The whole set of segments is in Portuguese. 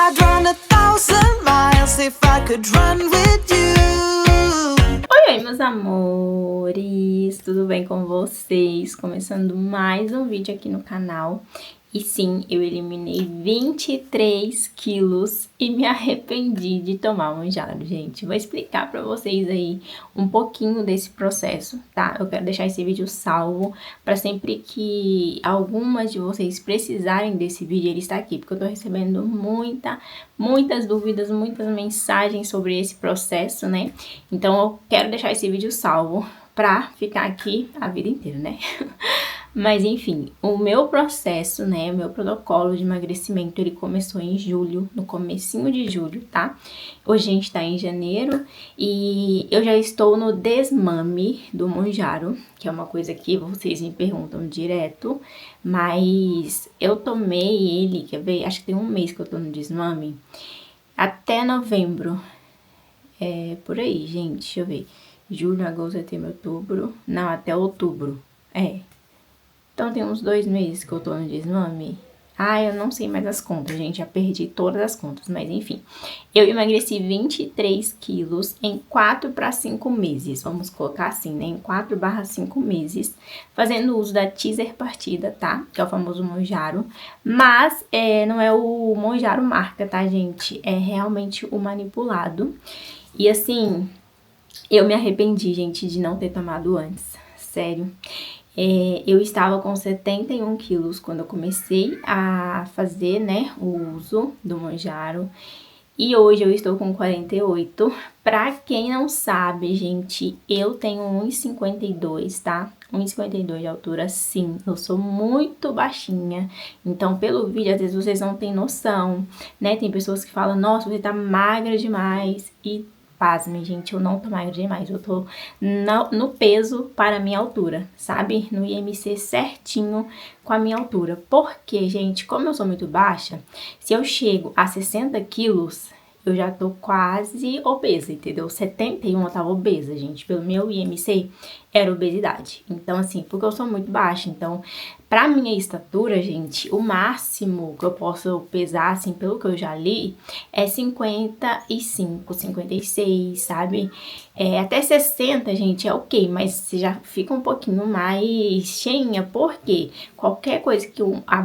I'd run 1,000 miles if I could run with you. Oi, meus amores, tudo bem com vocês? Começando mais um vídeo aqui no canal. E sim, eu eliminei 23 quilos e me arrependi de tomar Mounjaro, gente. Vou explicar pra vocês aí um pouquinho desse processo, tá? Eu quero deixar esse vídeo salvo pra sempre que algumas de vocês precisarem desse vídeo, ele está aqui. Porque eu tô recebendo muitas dúvidas, muitas mensagens sobre esse processo, né? Então eu quero deixar esse vídeo salvo pra ficar aqui a vida inteira, né? Mas enfim, o meu processo, né, o meu protocolo de emagrecimento, ele começou em julho, no comecinho de julho, tá? Hoje a gente tá em janeiro e eu já estou no desmame do Mounjaro, que é uma coisa que vocês me perguntam direto, mas eu tomei ele, quer ver? Acho que tem um mês que eu tô no desmame, até novembro, por aí, gente, deixa eu ver, julho, agosto, setembro, outubro, não, até outubro, Então, tem uns 2 meses que eu tô no desmame. Eu não sei mais as contas, gente. Já perdi todas as contas, mas enfim. Eu emagreci 23 quilos em 4 para 5 meses. Vamos colocar assim, né? Em 4/5 meses. Fazendo uso da Teaser Partida, tá? Que é o famoso Mounjaro. Mas, não é o Mounjaro marca, tá, gente? É realmente o manipulado. E assim, eu me arrependi, gente, de não ter tomado antes. Sério. Eu estava com 71 quilos quando eu comecei a fazer, né, o uso do Mounjaro. E hoje eu estou com 48. Pra quem não sabe, gente, eu tenho 1,52, tá? 1,52 de altura, sim. Eu sou muito baixinha. Então, pelo vídeo, às vezes vocês não têm noção, né? Tem pessoas que falam, nossa, você tá magra demais. E pasmem, gente, eu não tô magra demais, eu tô no peso para a minha altura, sabe? No IMC certinho com a minha altura. Porque, gente, como eu sou muito baixa, se eu chego a 60 quilos, eu já tô quase obesa, entendeu? 71 eu tava obesa, gente, pelo meu IMC era obesidade. Então, assim, porque eu sou muito baixa, então, pra minha estatura, gente, o máximo que eu posso pesar, assim, pelo que eu já li, é 55, 56, sabe? Até 60, gente, é ok, mas você já fica um pouquinho mais cheinha, porque qualquer coisa que a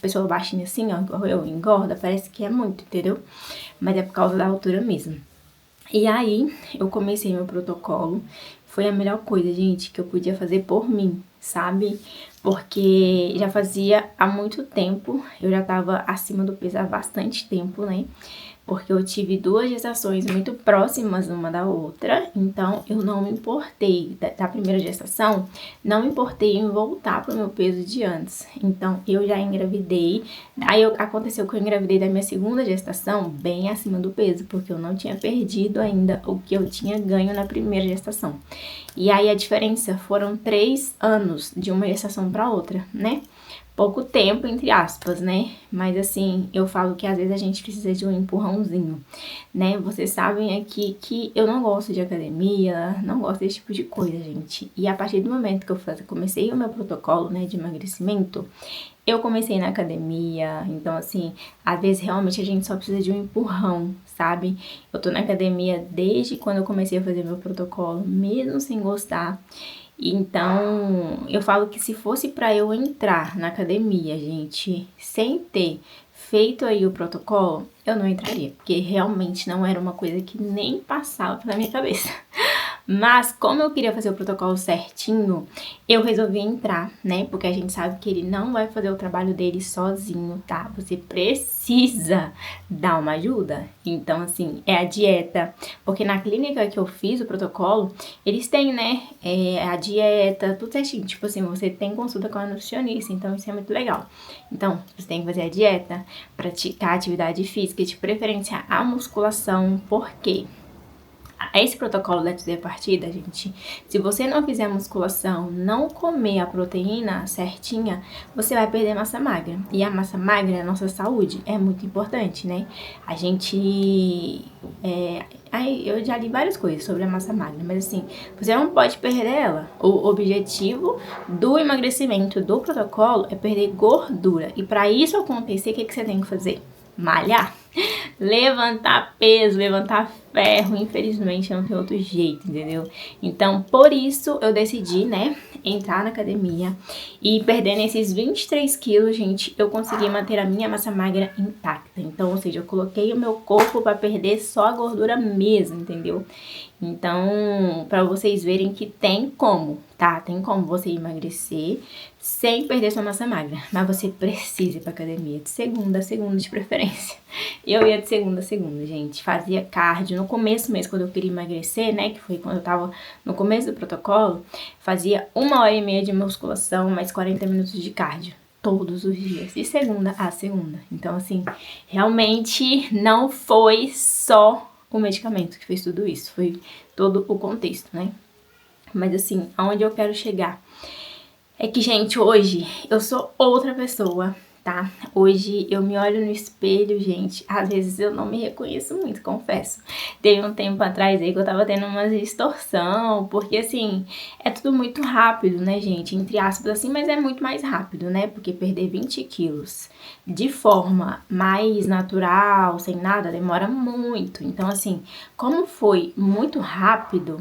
pessoa baixinha assim, ó, eu engorda, parece que é muito, entendeu? Mas é por causa da altura mesmo. E aí, eu comecei meu protocolo. Foi a melhor coisa, gente, que eu podia fazer por mim, sabe? Porque já fazia há muito tempo, eu já tava acima do peso há bastante tempo, né? Porque eu tive 2 gestações muito próximas uma da outra, então eu não me importei, da primeira gestação, não me importei em voltar pro meu peso de antes. Então, eu já engravidei, aconteceu que eu engravidei da minha segunda gestação bem acima do peso, porque eu não tinha perdido ainda o que eu tinha ganho na primeira gestação. E aí, a diferença foram 3 anos de uma gestação para outra, né? Pouco tempo, entre aspas, né? Mas assim, eu falo que às vezes a gente precisa de um empurrãozinho, né? Vocês sabem aqui que eu não gosto de academia, não gosto desse tipo de coisa, gente. E a partir do momento que eu comecei o meu protocolo, né, de emagrecimento, eu comecei na academia, então assim, às vezes realmente a gente só precisa de um empurrão, sabe? Eu tô na academia desde quando eu comecei a fazer meu protocolo, mesmo sem gostar. Então, eu falo que se fosse pra eu entrar na academia, gente, sem ter feito aí o protocolo, eu não entraria, porque realmente não era uma coisa que nem passava pela minha cabeça. Mas, como eu queria fazer o protocolo certinho, eu resolvi entrar, né? Porque a gente sabe que ele não vai fazer o trabalho dele sozinho, tá? Você precisa dar uma ajuda. Então, assim, é a dieta. Porque na clínica que eu fiz o protocolo, eles têm, né? A dieta, tudo certinho. Tipo assim, você tem consulta com a nutricionista, então isso é muito legal. Então, você tem que fazer a dieta, praticar atividade física, de preferência a musculação, por quê? Esse protocolo da Teaser Partida, gente, se você não fizer musculação, não comer a proteína certinha, você vai perder massa magra. E a massa magra, a nossa saúde, é muito importante, né? A gente... eu já li várias coisas sobre a massa magra, mas assim, você não pode perder ela. O objetivo do emagrecimento do protocolo é perder gordura. E para isso acontecer, o que você tem que fazer? Malhar. levantar peso, levantar ferro, infelizmente não tem outro jeito, entendeu? Então, por isso eu decidi, né, entrar na academia e perdendo esses 23 quilos, gente, eu consegui manter a minha massa magra intacta. Então, ou seja, eu coloquei o meu corpo para perder só a gordura mesmo, entendeu? Então, para vocês verem que tem como, tá? Tem como você emagrecer sem perder sua massa magra. Mas você precisa ir pra academia de segunda a segunda de preferência. Eu ia de segunda a segunda, gente. Fazia cardio. No começo mesmo, quando eu queria emagrecer, né? Que foi quando eu tava no começo do protocolo. Fazia 1h30 de musculação, mais 40 minutos de cardio. Todos os dias, de segunda a segunda. Então, assim, realmente não foi só o medicamento que fez tudo isso, foi todo o contexto, né? Mas assim, aonde eu quero chegar é que, gente, hoje eu sou outra pessoa, tá? Hoje eu me olho no espelho, gente, às vezes eu não me reconheço muito, confesso. Teve um tempo atrás aí que eu tava tendo uma distorção, porque assim, é tudo muito rápido, né, gente? Entre aspas assim, mas é muito mais rápido, né? Porque perder 20 quilos de forma mais natural, sem nada, demora muito. Então, assim, como foi muito rápido,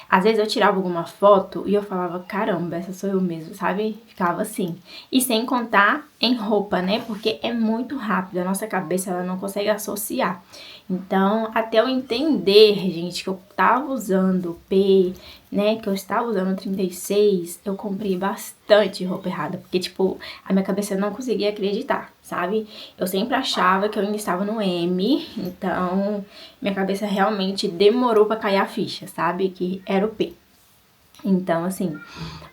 às vezes eu tirava alguma foto e eu falava, caramba, essa sou eu mesmo, sabe? Ficava assim. E sem contar em roupa, né? Porque é muito rápido, a nossa cabeça ela não consegue associar. Então, até eu entender, gente, que eu tava usando P, né, que eu estava usando 36, eu comprei bastante roupa errada, porque, tipo, a minha cabeça não conseguia acreditar, sabe? Eu sempre achava que eu ainda estava no M, então minha cabeça realmente demorou pra cair a ficha, sabe? Que era o P. Então, assim,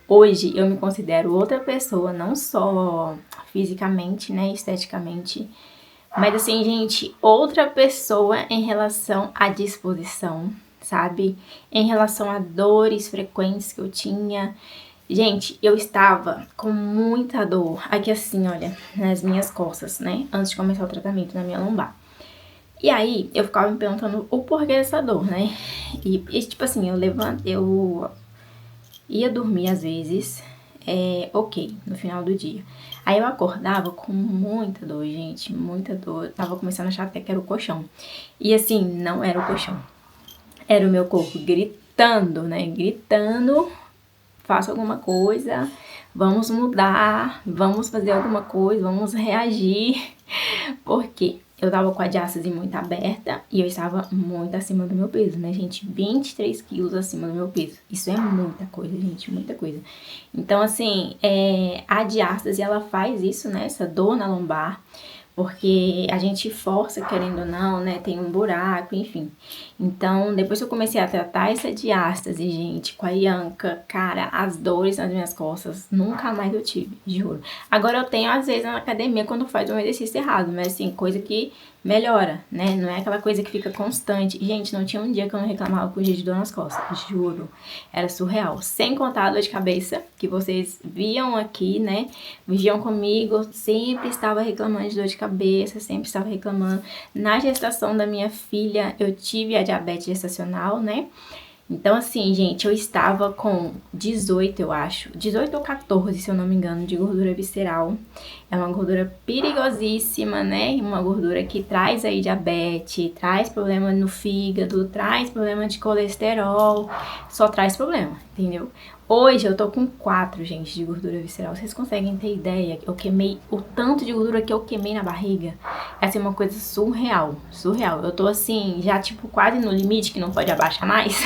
hoje eu me considero outra pessoa, não só fisicamente, né, esteticamente, mas assim, gente, outra pessoa em relação à disposição, sabe? Em relação a dores frequentes que eu tinha. Gente, eu estava com muita dor aqui assim, olha, nas minhas costas, né? Antes de começar o tratamento na minha lombar. E aí, eu ficava me perguntando o porquê dessa dor, né? E tipo assim, eu ia dormir às vezes, ok, no final do dia. Aí eu acordava com muita dor, gente, muita dor. Eu tava começando a achar até que era o colchão. E assim, não era o colchão. Era o meu corpo gritando, né? Gritando, faça alguma coisa, vamos mudar, vamos fazer alguma coisa, vamos reagir. Por quê? Eu tava com a diástase muito aberta e eu estava muito acima do meu peso, né, gente? 23 quilos acima do meu peso. Isso é muita coisa, gente, muita coisa. Então, assim, a diástase, ela faz isso, né? Essa dor na lombar, porque a gente força, querendo ou não, né? Tem um buraco, enfim. Então, depois que eu comecei a tratar essa diástase, gente, com a Ianca, cara, as dores nas minhas costas, nunca mais eu tive, juro. Agora eu tenho, às vezes, na academia, quando faz um exercício errado, mas assim, coisa que melhora, né? Não é aquela coisa que fica constante. Gente, não tinha um dia que eu não reclamava com dia de dor nas costas, juro. Era surreal. Sem contar a dor de cabeça, que vocês viam aqui, né? Viviam comigo, sempre estava reclamando de dor de cabeça, sempre estava reclamando. Na gestação da minha filha, eu tive a diabetes gestacional, né? Então, assim, gente, eu estava com 18, eu acho, 18 ou 14, se eu não me engano, de gordura visceral. É uma gordura perigosíssima, né? Uma gordura que traz aí diabetes, traz problema no fígado, traz problema de colesterol, só traz problema, entendeu? Hoje eu tô com 4, gente, de gordura visceral. Vocês conseguem ter ideia? Eu queimei o tanto de gordura que eu queimei na barriga. Essa é uma coisa surreal, surreal. Eu tô assim, já tipo quase no limite que não pode abaixar mais.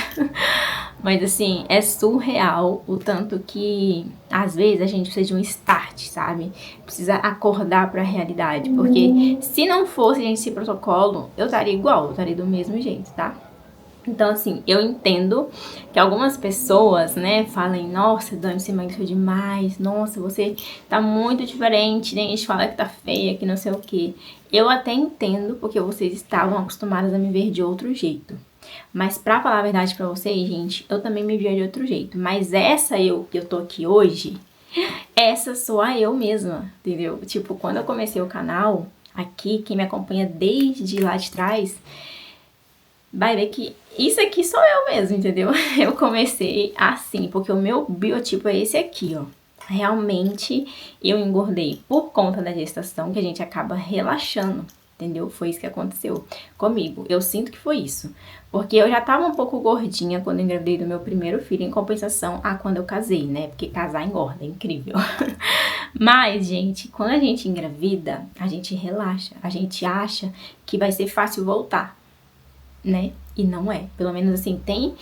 Mas assim, é surreal o tanto que às vezes a gente precisa de um start, sabe? Precisa acordar pra realidade. Porque se não fosse, gente, esse protocolo, eu estaria igual, eu estaria do mesmo jeito, tá? Então, assim, eu entendo que algumas pessoas, né, falem, nossa, Dani, você emagreceu demais, nossa, você tá muito diferente, né, a gente fala que tá feia, que não sei o quê. Eu até entendo, porque vocês estavam acostumadas a me ver de outro jeito. Mas pra falar a verdade pra vocês, gente, eu também me via de outro jeito. Mas essa eu que eu tô aqui hoje, essa sou a eu mesma, entendeu? Tipo, quando eu comecei o canal, aqui, quem me acompanha desde lá de trás, vai ver que isso aqui sou eu mesmo, entendeu? Eu comecei assim, porque o meu biotipo é esse aqui, ó. Realmente eu engordei por conta da gestação, que a gente acaba relaxando, entendeu? Foi isso que aconteceu comigo. Eu sinto que foi isso. Porque eu já tava um pouco gordinha quando eu engravidei do meu primeiro filho, em compensação a quando eu casei, né? Porque casar engorda, é incrível. Mas, gente, quando a gente engravida, a gente relaxa. A gente acha que vai ser fácil voltar, né? E não é. Pelo menos assim, tem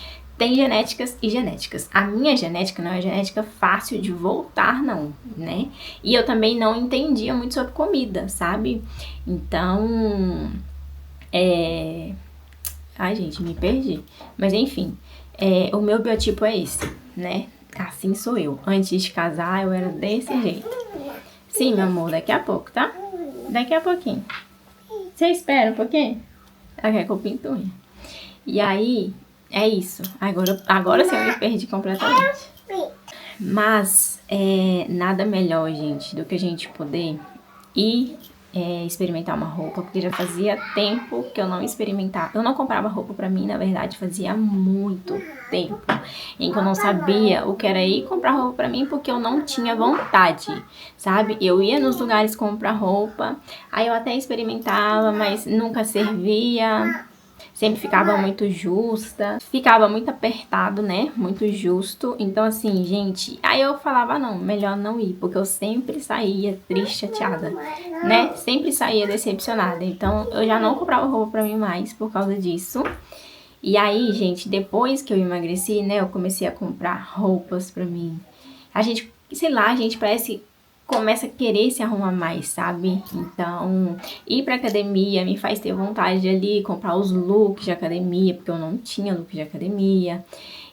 genéticas e genéticas. A minha genética não é genética fácil de voltar, não, né? E eu também não entendia muito sobre comida, sabe? Então, Ai, gente, me perdi. Mas enfim, o meu biotipo é esse, né? Assim sou eu. Antes de casar, eu era desse jeito. Sim, meu amor, daqui a pouco, tá? Daqui a pouquinho. Você espera um pouquinho? Ela quer que eu pinto unha. E aí, é isso. Agora sim eu me perdi completamente. Mas, nada melhor, gente, do que a gente poder ir experimentar uma roupa, porque já fazia tempo que eu não experimentava. Eu não comprava roupa pra mim, na verdade, fazia muito tempo em que eu não sabia o que era ir comprar roupa pra mim, porque eu não tinha vontade, sabe? Eu ia nos lugares comprar roupa, aí eu até experimentava, mas nunca servia. Sempre ficava muito justa, ficava muito apertado, né? Muito justo. Então, assim, gente, aí eu falava, não, melhor não ir, porque eu sempre saía triste, chateada, né? Sempre saía decepcionada. Então, eu já não comprava roupa pra mim mais por causa disso. E aí, gente, depois que eu emagreci, né, eu comecei a comprar roupas pra mim. A gente, sei lá, a gente parece começa a querer se arrumar mais, sabe? Então, ir pra academia me faz ter vontade de ali comprar os looks de academia, porque eu não tinha look de academia.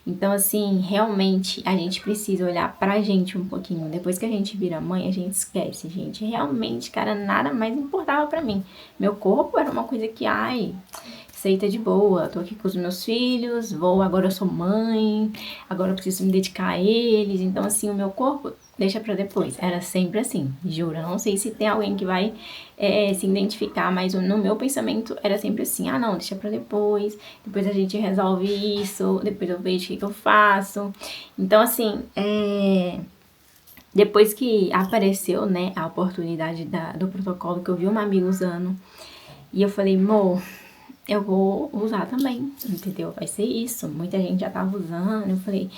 Então, assim, realmente a gente precisa olhar pra gente um pouquinho. Depois que a gente vira mãe, a gente esquece, gente. Realmente, cara, nada mais importava pra mim. Meu corpo era uma coisa que, ai, aceita de boa, tô aqui com os meus filhos, agora eu sou mãe, agora eu preciso me dedicar a eles. Então, assim, o meu corpo deixa pra depois. Era sempre assim, juro. Não sei se tem alguém que vai se identificar, mas no meu pensamento era sempre assim, ah não, deixa pra depois a gente resolve isso, depois eu vejo o que eu faço. Então, assim, depois que apareceu, né, a oportunidade do protocolo, que eu vi uma amiga usando, e eu falei, amor, eu vou usar também, entendeu? Vai ser isso. Muita gente já tava usando, eu falei,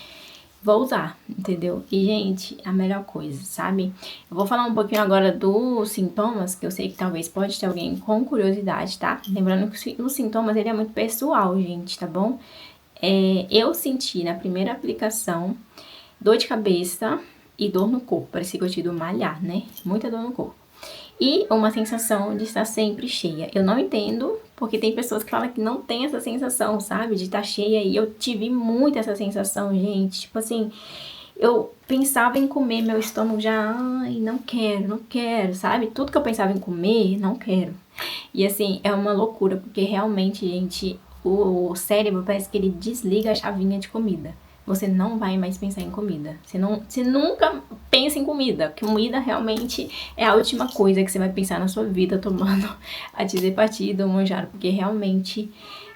vou usar, entendeu? E, gente, a melhor coisa, sabe? Eu vou falar um pouquinho agora dos sintomas, que eu sei que talvez pode ter alguém com curiosidade, tá? Lembrando que os sintomas, ele é muito pessoal, gente, tá bom? Eu senti na primeira aplicação dor de cabeça e dor no corpo. Parecia que eu tinha ido malhar, né? Muita dor no corpo. E uma sensação de estar sempre cheia. Eu não entendo, porque tem pessoas que falam que não tem essa sensação, sabe? De estar cheia. E eu tive muito essa sensação, gente. Tipo assim, eu pensava em comer, meu estômago já, ai, não quero, sabe? Tudo que eu pensava em comer, não quero. E assim, é uma loucura, porque realmente, gente, o cérebro parece que ele desliga a chavinha de comida. Você não vai mais pensar em comida. Você nunca pensa em comida. Comida realmente é a última coisa que você vai pensar na sua vida tomando a Diazepatida ou Mounjaro, porque realmente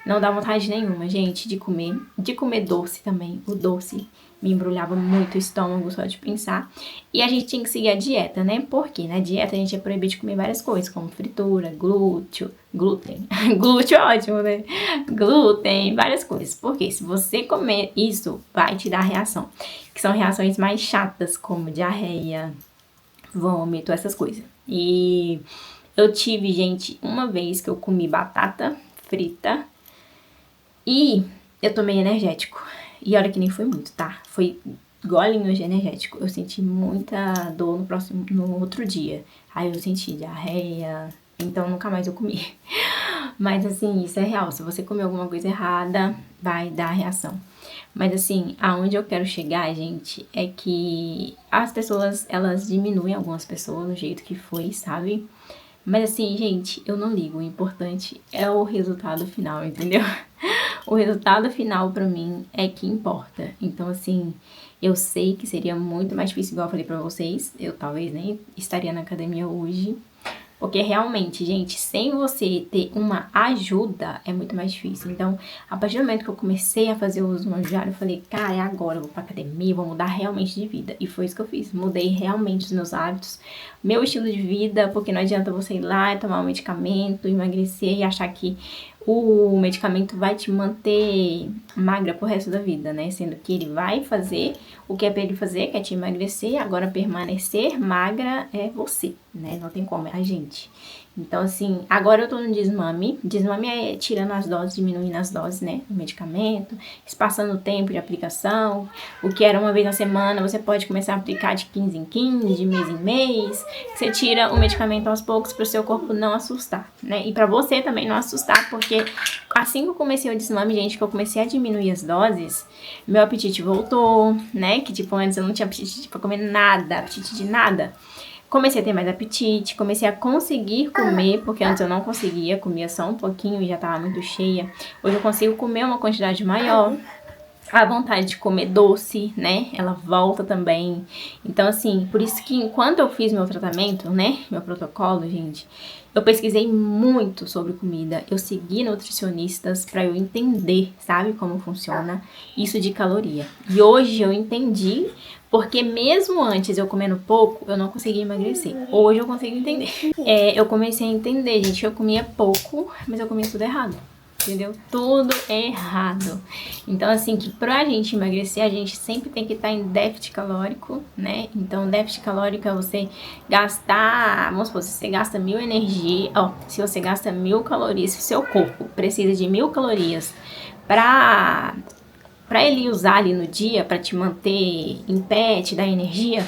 não dá vontade nenhuma, gente, de comer. De comer doce também. O doce me embrulhava muito o estômago só de pensar. E a gente tinha que seguir a dieta, né? Porque na dieta a gente é proibido de comer várias coisas, como fritura, glúten. Glúten é ótimo, né? Glúten, várias coisas. Porque se você comer isso, vai te dar reação. Que são reações mais chatas, como diarreia, vômito, essas coisas. E eu tive, gente, uma vez que eu comi batata frita e eu tomei energético. E olha que nem foi muito, tá? Foi golinho de energético. Eu senti muita dor no outro dia. Aí eu senti diarreia, então nunca mais eu comi. Mas assim, isso é real. Se você comer alguma coisa errada, vai dar reação. Mas assim, aonde eu quero chegar, gente, é que as pessoas, elas diminuem algumas pessoas do jeito que foi, sabe? Mas assim, gente, eu não ligo. O importante é o resultado final, entendeu? O resultado final pra mim é que importa. Então, assim, eu sei que seria muito mais difícil, igual eu falei pra vocês. Eu talvez nem estaria na academia hoje. Porque realmente, gente, sem você ter uma ajuda, é muito mais difícil. Então, a partir do momento que eu comecei a fazer o uso do diário, eu falei, cara, é agora, eu vou pra academia, vou mudar realmente de vida. E foi isso que eu fiz. Mudei realmente os meus hábitos, meu estilo de vida, porque não adianta você ir lá e tomar um medicamento, emagrecer e achar que o medicamento vai te manter magra pro resto da vida, né? Sendo que ele vai fazer o que é pra ele fazer, que é te emagrecer. Agora, permanecer magra é você, né? Não tem como, é a gente. Então, assim, agora eu tô no desmame. Desmame é tirando as doses, diminuindo as doses, né? Do medicamento, espaçando o tempo de aplicação. O que era uma vez na semana, você pode começar a aplicar de 15 em 15, de mês em mês. Você tira o medicamento aos poucos pro seu corpo não assustar, né? E pra você também não assustar, porque assim que eu comecei o desmame, gente, que eu comecei a diminuir as doses, meu apetite voltou, né? Que, tipo, antes eu não tinha apetite pra comer nada, apetite de nada. Comecei a ter mais apetite, comecei a conseguir comer, porque antes eu não conseguia, comia só um pouquinho e já tava muito cheia. Hoje eu consigo comer uma quantidade maior. A vontade de comer doce, né? Ela volta também. Então, assim, por isso que enquanto eu fiz meu tratamento, né? Meu protocolo, gente, eu pesquisei muito sobre comida. Eu segui nutricionistas pra eu entender, sabe? Como funciona isso de caloria. E hoje eu entendi, porque mesmo antes eu comendo pouco, eu não conseguia emagrecer. Hoje eu consigo entender. Eu comecei a entender, gente, que eu comia pouco, mas eu comia tudo errado. Entendeu? Tudo errado. Então, assim, que pra gente emagrecer, a gente sempre tem que estar em déficit calórico, né? Então, déficit calórico é você gastar, vamos supor, se você gasta 1000 energia, se você gasta 1000 calorias, se o seu corpo precisa de 1000 calorias pra ele usar ali no dia, pra te manter em pé, te dar energia,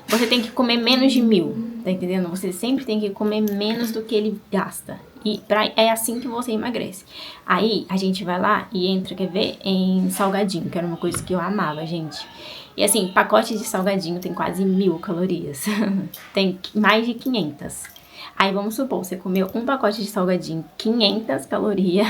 você tem que comer menos de 1000, tá entendendo? Você sempre tem que comer menos do que ele gasta. E é assim que você emagrece. Aí, a gente vai lá e entra, quer ver, em salgadinho, que era uma coisa que eu amava, gente. E assim, pacote de salgadinho tem quase 1000 calorias. Tem mais de 500. Aí, vamos supor, você comeu um pacote de salgadinho, 500 calorias.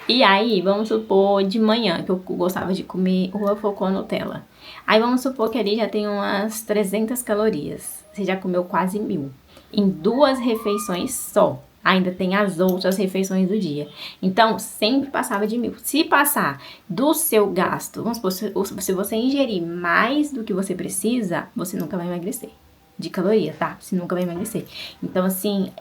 E aí, vamos supor, de manhã, que eu gostava de comer waffle com Nutella. Aí, vamos supor que ali já tem umas 300 calorias. Você já comeu quase 1000. Em 2 refeições só. Ainda tem as outras refeições do dia. Então, sempre passava de 1000. Se passar do seu gasto, vamos supor, se você ingerir mais do que você precisa, você nunca vai emagrecer. De caloria, tá? Você nunca vai emagrecer. Então, assim,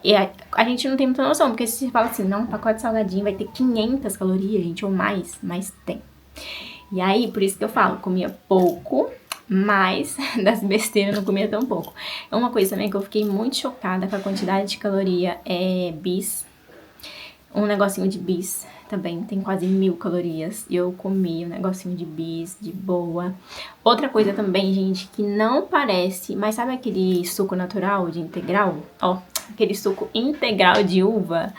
a gente não tem muita noção, porque se você fala assim, não, um pacote de salgadinho vai ter 500 calorias, gente, ou mais, mas tem. E aí, por isso que eu falo, comia pouco, mas das besteiras eu não comia tão pouco. É uma coisa também que eu fiquei muito chocada com a quantidade de caloria é bis. Um negocinho de bis também tem quase 1000 calorias. E eu comi um negocinho de bis, de boa. Outra coisa também, gente, que não parece, mas sabe aquele suco natural de integral? Aquele suco integral de uva.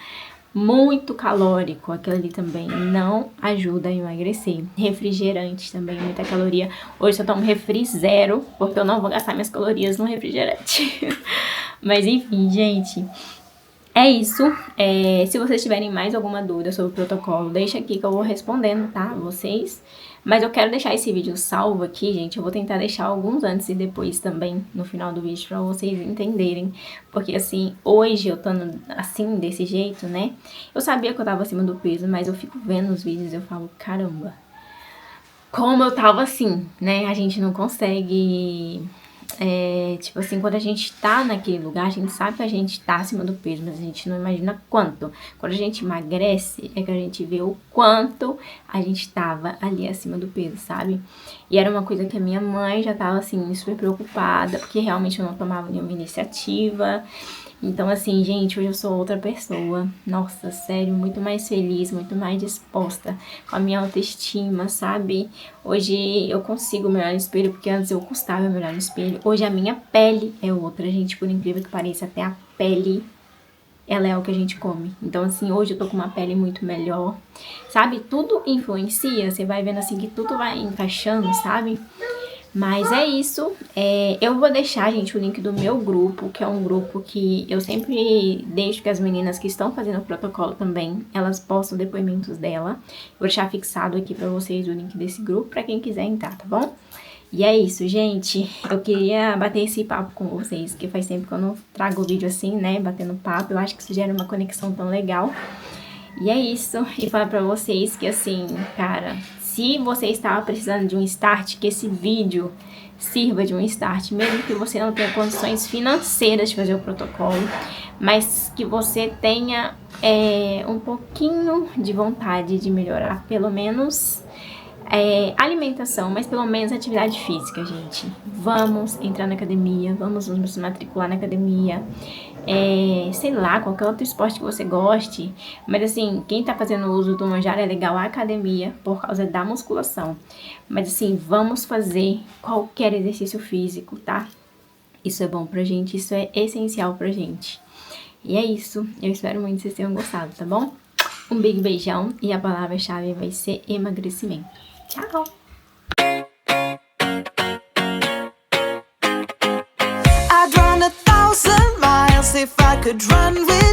Muito calórico, aquilo ali também não ajuda a emagrecer. Refrigerante também, muita caloria. Hoje eu tomo refri 0, porque eu não vou gastar minhas calorias no refrigerante. Mas enfim, gente, é isso. Se vocês tiverem mais alguma dúvida sobre o protocolo, deixa aqui que eu vou respondendo, tá? Vocês. Mas eu quero deixar esse vídeo salvo aqui, gente. Eu vou tentar deixar alguns antes e depois também no final do vídeo pra vocês entenderem. Porque assim, hoje eu tô assim, desse jeito, né? Eu sabia que eu tava acima do peso, mas eu fico vendo os vídeos e eu falo, caramba, como eu tava assim, né? A gente não consegue... tipo assim, quando a gente tá naquele lugar, a gente sabe que a gente tá acima do peso, mas a gente não imagina quanto. Quando a gente emagrece, é que a gente vê o quanto a gente tava ali acima do peso, sabe? E era uma coisa que a minha mãe já tava, assim, super preocupada, porque realmente eu não tomava nenhuma iniciativa. Então, assim, gente, hoje eu sou outra pessoa. Nossa, sério, muito mais feliz, muito mais disposta com a minha autoestima, sabe? Hoje eu consigo me olhar no espelho, porque antes eu custava me olhar no espelho. Hoje a minha pele é outra, gente, por incrível que pareça, até a pele, ela é o que a gente come. Então, assim, hoje eu tô com uma pele muito melhor, sabe? Tudo influencia, você vai vendo, assim, que tudo vai encaixando, sabe? Mas é isso, eu vou deixar, gente, o link do meu grupo, que é um grupo que eu sempre deixo que as meninas que estão fazendo o protocolo também, elas postam depoimentos dela. Vou deixar fixado aqui pra vocês o link desse grupo, pra quem quiser entrar, tá bom? E é isso, gente. Eu queria bater esse papo com vocês, que faz tempo que eu não trago vídeo assim, né? Batendo papo. Eu acho que isso gera uma conexão tão legal. E é isso. E falar pra vocês que, assim, cara, se você estava precisando de um start, que esse vídeo sirva de um start, mesmo que você não tenha condições financeiras de fazer o protocolo, mas que você tenha um pouquinho de vontade de melhorar, pelo menos alimentação, mas pelo menos atividade física, gente. Vamos entrar na academia, vamos nos matricular na academia, sei lá, qualquer outro esporte que você goste, mas assim, quem tá fazendo uso do manjar é legal a academia por causa da musculação, mas assim, vamos fazer qualquer exercício físico, tá? Isso é bom pra gente, isso é essencial pra gente. E é isso, eu espero muito que vocês tenham gostado, tá bom? Um big beijão e a palavra-chave vai ser emagrecimento. Tchau! I'd run 1,000 miles if I could run with